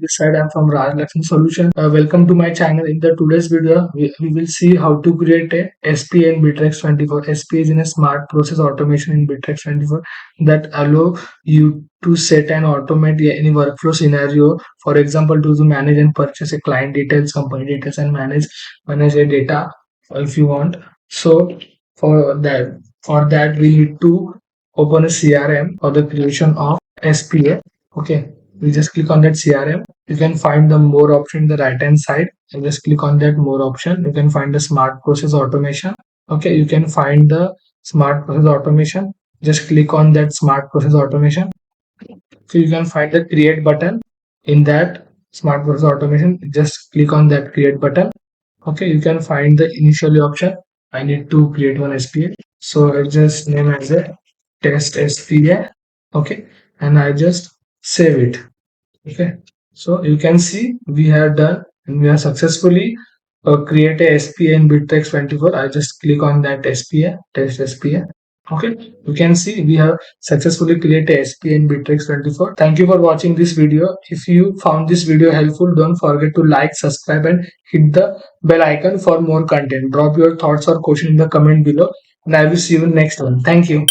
this side. I'm from Raj Lakshmi Solution. Welcome to my channel. In the today's video, we will see how to create a SPA in Bitrix24. SPA is in a smart process automation in Bitrix24 that allow you to set and automate any workflow scenario. For example, to manage and purchase a client details, company details, and manage a data if you want. So for that we need to open a CRM for the creation of SPA. Okay, we just click on that CRM. You can find the more option in the right hand side and just click on that more option. You can find the smart process automation. Okay, you can find the smart process automation. Just click on that smart process automation. So you can find the create button in that smart process automation. Just click on that create button. Okay, you can find the initially option. I need to create one SPA, so I just name as a test SPA. Okay, and I just save it. Okay, so you can see we have done and we have successfully create a SPA in Bitrix24. I just click on that SPA, test SPA. Okay, you can see we have successfully created a SPA in Bitrix24. Thank you for watching this video. If you found this video helpful, don't forget to like, subscribe, and hit the bell icon for more content. Drop your thoughts or question in the comment below, and I will see you in next one. Thank you.